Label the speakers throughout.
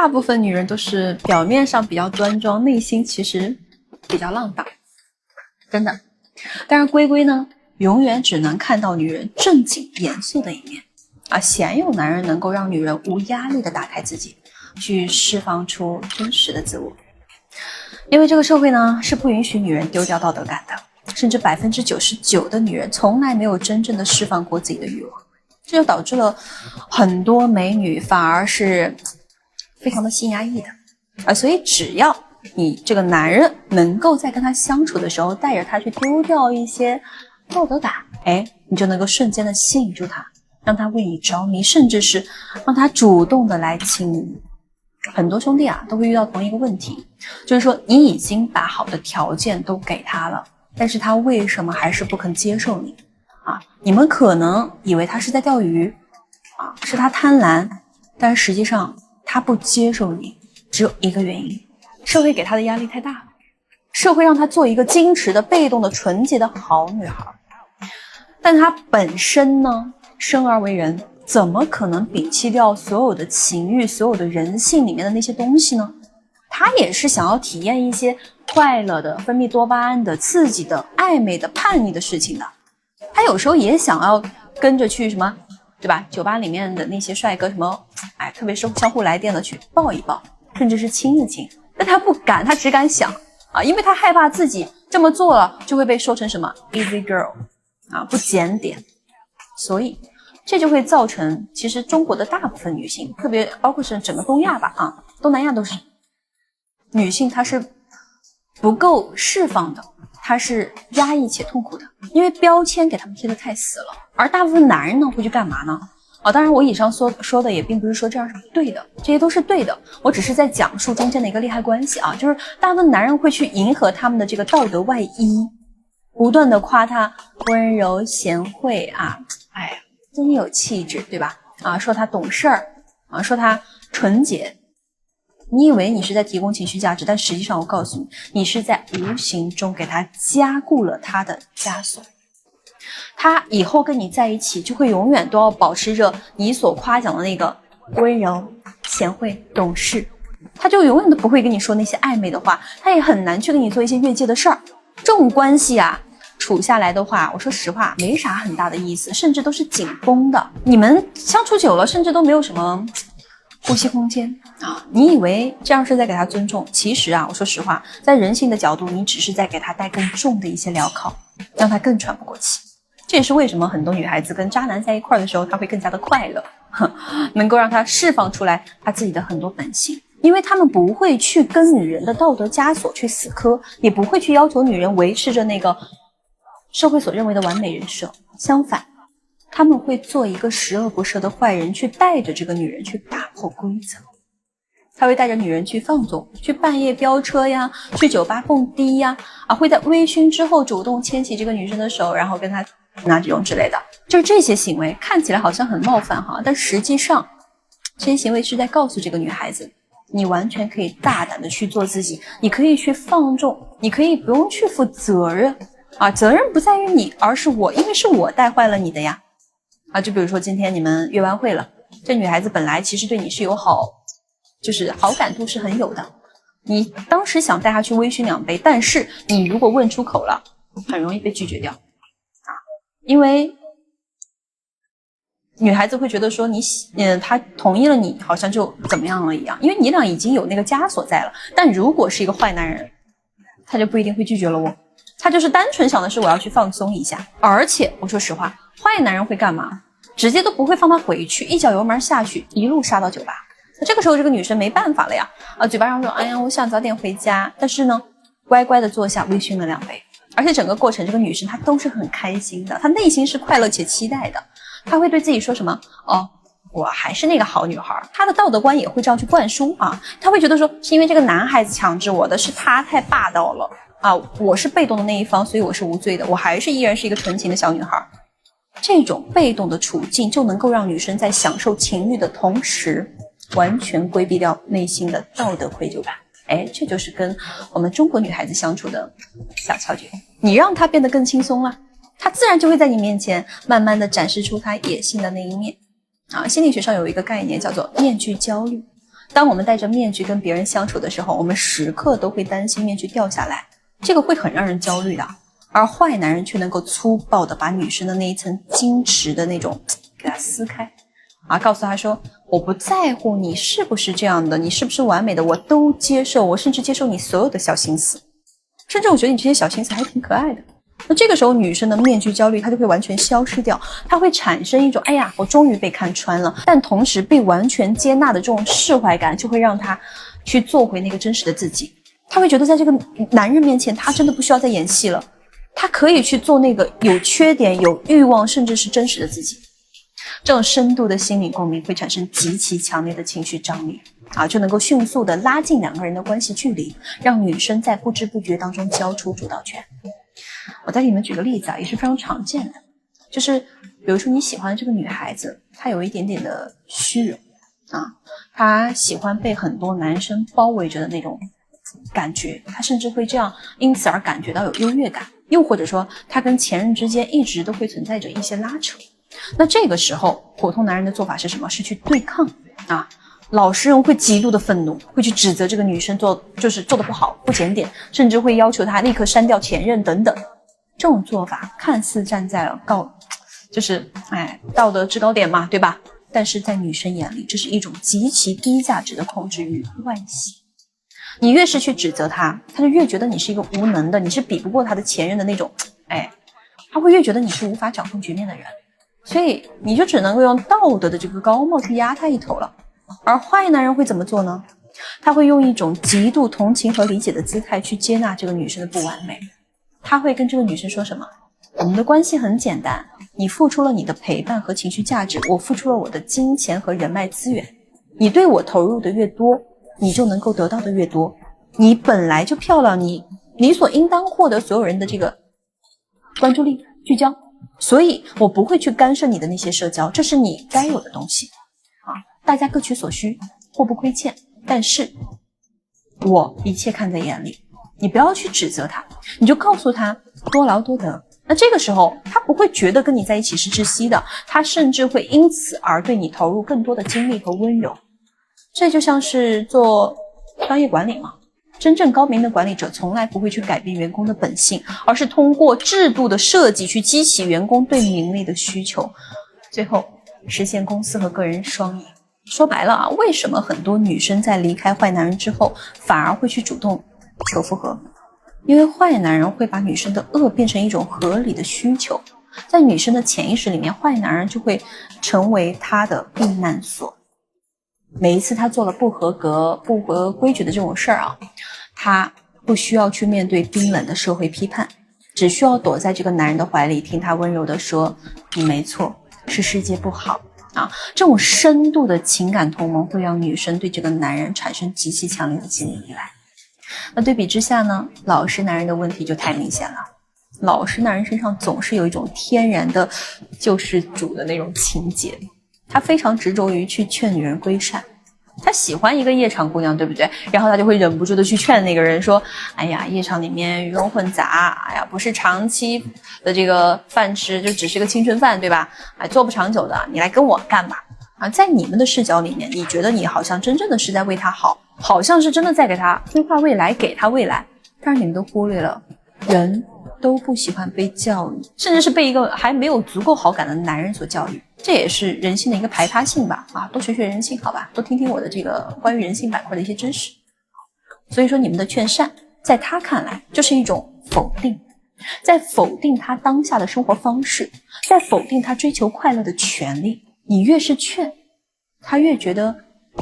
Speaker 1: 大部分女人都是表面上比较端庄，内心其实比较浪荡，真的。但是龟龟呢，永远只能看到女人正经严肃的一面啊，鲜有男人能够让女人无压力的打开自己，去释放出真实的自我。因为这个社会呢，是不允许女人丢掉道德感的，甚至99%的女人从来没有真正的释放过自己的欲望，这就导致了很多美女反而是非常的心压抑的啊。所以只要你这个男人能够在跟他相处的时候带着他去丢掉一些道德感，你就能够瞬间的吸引住他，让他为你着迷，甚至是让他主动的来亲你。很多兄弟啊都会遇到同一个问题，就是说你已经把好的条件都给他了，但是他为什么还是不肯接受你啊？你们可能以为他是在钓鱼啊，是他贪婪，但是实际上他不接受你只有一个原因，社会给他的压力太大了，社会让他做一个矜持的、被动的、纯洁的好女孩，但他本身呢，生而为人，怎么可能摒弃掉所有的情欲、所有的人性里面的那些东西呢？他也是想要体验一些快乐的、分泌多巴胺的、刺激的、暧昧的、叛逆的事情的。他有时候也想要跟着去什么，对吧？酒吧里面的那些帅哥什么，特别是相互来电的去抱一抱，甚至是亲一亲，但他不敢，他只敢想啊，因为他害怕自己这么做了就会被说成什么 easy girl 啊，不检点，所以这就会造成其实中国的大部分女性，特别包括是整个东亚吧啊，东南亚都是女性，她是不够释放的，她是压抑且痛苦的，因为标签给他们贴得太死了。而大部分男人呢会去干嘛呢？当然我以上说的也并不是说这样是对的，这些都是对的，我只是在讲述中间的一个利害关系啊，就是大部分男人会去迎合他们的这个道德外衣，不断的夸他温柔贤惠啊，真有气质，对吧？啊，说他懂事儿啊，说他纯洁。你以为你是在提供情绪价值，但实际上我告诉你，你是在无形中给他加固了他的枷锁。他以后跟你在一起，就会永远都要保持着你所夸奖的那个温柔、贤惠、懂事，他就永远都不会跟你说那些暧昧的话，他也很难去跟你做一些越界的事儿。这种关系啊，处下来的话，我说实话没啥很大的意思，甚至都是紧绷的。你们相处久了，甚至都没有什么呼吸空间啊！你以为这样是在给他尊重，其实啊，我说实话，在人性的角度，你只是在给他带更重的一些镣铐，让他更喘不过气。这也是为什么很多女孩子跟渣男在一块的时候，她会更加的快乐，能够让她释放出来她自己的很多本性。因为他们不会去跟女人的道德枷锁去死磕，也不会去要求女人维持着那个社会所认为的完美人设，相反，他们会做一个十恶不赦的坏人，去带着这个女人去打破规则。他会带着女人去放纵，去半夜飙车呀，去酒吧蹦迪呀，会在微醺之后主动牵起这个女生的手，然后跟她这种之类的。就是这些行为看起来好像很冒犯哈，但实际上这些行为是在告诉这个女孩子，你完全可以大胆的去做自己，你可以去放纵，你可以不用去负责任啊，责任不在于你，而是我，因为是我带坏了你的呀。就比如说今天你们约完会了，这女孩子本来其实对你是有就是好感度是很有的，你当时想带她去微醺2杯，但是你如果问出口了，很容易被拒绝掉因为女孩子会觉得说她同意了你，好像就怎么样了一样，因为你俩已经有那个枷锁在了。但如果是一个坏男人，他就不一定会拒绝了我，他就是单纯想的是我要去放松一下。而且我说实话，坏男人会干嘛？直接都不会放他回去，一脚油门下去，一路杀到酒吧。那这个时候这个女生没办法了呀，嘴巴上说哎呀我想早点回家，但是呢乖乖的坐下微醺了2杯。而且整个过程这个女生她都是很开心的，她内心是快乐且期待的，她会对自己说什么我还是那个好女孩，她的道德观也会这样去灌输她会觉得说是因为这个男孩子强制我的，是他太霸道了我是被动的那一方，所以我是无罪的，我还是依然是一个纯情的小女孩。这种被动的处境就能够让女生在享受情欲的同时，完全规避掉内心的道德愧疚感。这就是跟我们中国女孩子相处的小窍诀。你让她变得更轻松了，她自然就会在你面前慢慢的展示出她野性的那一面心理学上有一个概念叫做面具焦虑，当我们戴着面具跟别人相处的时候，我们时刻都会担心面具掉下来，这个会很让人焦虑的。而坏男人却能够粗暴的把女生的那一层矜持的那种给它撕开啊，告诉她说，我不在乎你是不是这样的，你是不是完美的，我都接受，我甚至接受你所有的小心思，甚至我觉得你这些小心思还挺可爱的。那这个时候女生的面具焦虑它就会完全消失掉，它会产生一种哎呀我终于被看穿了，但同时被完全接纳的这种释怀感，就会让她去做回那个真实的自己。她会觉得在这个男人面前她真的不需要再演戏了，她可以去做那个有缺点有欲望甚至是真实的自己。这种深度的心理共鸣会产生极其强烈的情绪张力啊，就能够迅速的拉近两个人的关系距离，让女生在不知不觉当中交出主导权。我再给你们举个例子啊，也是非常常见的，就是比如说你喜欢的这个女孩子，她有一点点的虚荣啊，她喜欢被很多男生包围着的那种感觉，她甚至会这样因此而感觉到有优越感，又或者说她跟前任之间一直都会存在着一些拉扯。那这个时候普通男人的做法是什么？是去对抗啊，老实人会极度的愤怒，会去指责这个女生做的不好不检点，甚至会要求她立刻删掉前任等等。这种做法看似站在了道德制高点嘛，对吧？但是在女生眼里，这是一种极其低价值的控制与外泄。你越是去指责她，她就越觉得你是一个无能的，你是比不过她的前任的那种，她会越觉得你是无法掌控局面的人，所以你就只能够用道德的这个高帽去压她一头了。而坏男人会怎么做呢？他会用一种极度同情和理解的姿态去接纳这个女生的不完美。他会跟这个女生说什么？我们的关系很简单，你付出了你的陪伴和情绪价值，我付出了我的金钱和人脉资源，你对我投入的越多，你就能够得到的越多，你本来就漂亮，你所应当获得所有人的这个关注力聚焦，所以我不会去干涉你的那些社交，这是你该有的东西啊，大家各取所需，互不亏欠，但是我一切看在眼里，你不要去指责他，你就告诉他多劳多得。那这个时候他不会觉得跟你在一起是窒息的，他甚至会因此而对你投入更多的精力和温柔。这就像是做商业管理嘛，真正高明的管理者从来不会去改变员工的本性，而是通过制度的设计去激起员工对名利的需求，最后实现公司和个人双赢。说白了啊，为什么很多女生在离开坏男人之后反而会去主动求复合？因为坏男人会把女生的恶变成一种合理的需求，在女生的潜意识里面，坏男人就会成为她的避难所。每一次他做了不合规矩的这种事儿啊，他不需要去面对冰冷的社会批判，只需要躲在这个男人的怀里，听他温柔地说，你没错，是世界不好啊。这种深度的情感同盟会让女生对这个男人产生极其强烈的心理依赖。那对比之下呢，老实男人的问题就太明显了。老实男人身上总是有一种天然的救世主的那种情节，他非常执着于去劝女人归善。他喜欢一个夜场姑娘，对不对？然后他就会忍不住的去劝那个人说，哎呀，夜场里面鱼龙混杂，哎呀，不是长期的这个饭吃，就只是个青春饭，对吧？哎，做不长久的，你来跟我干吧。啊，在你们的视角里面，你觉得你好像真正的是在为他好，好像是真的在给他规划未来，给他未来，但是你们都忽略了，人都不喜欢被教育，甚至是被一个还没有足够好感的男人所教育，这也是人性的一个排他性吧。啊，多学学人性好吧，多听听我的这个关于人性板块的一些知识。所以说你们的劝善在他看来就是一种否定，在否定他当下的生活方式，在否定他追求快乐的权利。你越是劝，他越觉得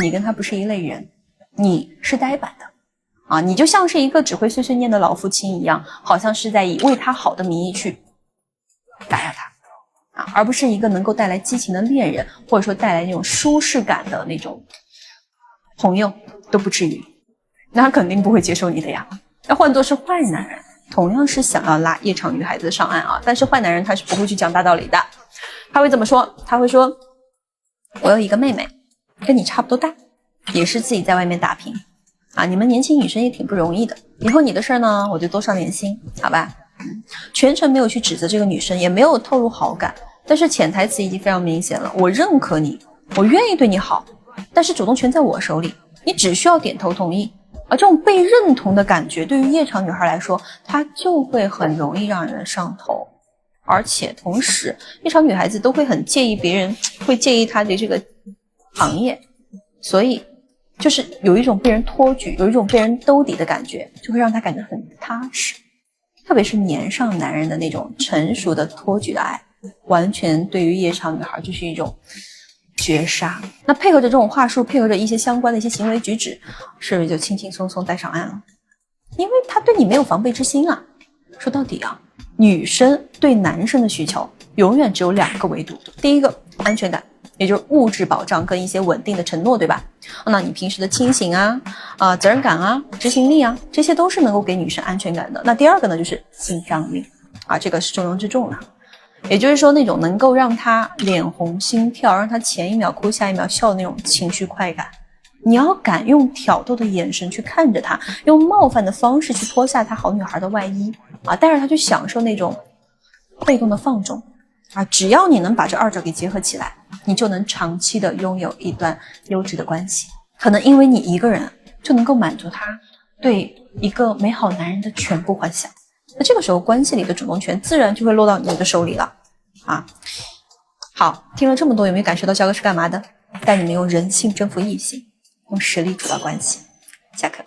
Speaker 1: 你跟他不是一类人，你是呆板的啊，你就像是一个只会碎碎念的老父亲一样，好像是在以为他好的名义去打压他啊，而不是一个能够带来激情的恋人，或者说带来那种舒适感的那种朋友都不至于，那他肯定不会接受你的呀。那换作是坏男人，同样是想要拉夜场女孩子上岸啊，但是坏男人他是不会去讲大道理的，他会怎么说？他会说，我有一个妹妹跟你差不多大，也是自己在外面打拼啊，你们年轻女生也挺不容易的，以后你的事儿呢，我就多上点心，好吧？全程没有去指责这个女生，也没有透露好感，但是潜台词已经非常明显了，我认可你，我愿意对你好，但是主动权在我手里，你只需要点头同意。而这种被认同的感觉，对于夜场女孩来说，她就会很容易让人上头。而且同时，夜场女孩子都会很介意别人会介意她的这个行业，所以就是有一种被人托举，有一种被人兜底的感觉，就会让她感觉很踏实。特别是年上男人的那种成熟的托举的爱，完全对于夜场女孩就是一种绝杀。那配合着这种话术，配合着一些相关的一些行为举止，是不是就轻轻松松带上岸了？因为他对你没有防备之心啊。说到底啊，女生对男生的需求永远只有2个维度。第一个，安全感，也就是物质保障跟一些稳定的承诺，对吧？那你平时的清醒啊、责任感啊、执行力啊，这些都是能够给女生安全感的。那第二个呢，就是性张力啊，这个是重中之重了。也就是说，那种能够让她脸红心跳，让她前一秒哭下一秒笑的那种情绪快感。你要敢用挑逗的眼神去看着她，用冒犯的方式去脱下她好女孩的外衣啊，带着她去享受那种被动的放纵啊。只要你能把这2者给结合起来，你就能长期的拥有一段优质的关系。可能因为你一个人就能够满足她对一个美好男人的全部幻想。那这个时候关系里的主动权自然就会落到你的手里了啊。好，听了这么多，有没有感受到肖哥是干嘛的？带你们用人性征服异性，用实力主导关系。下课。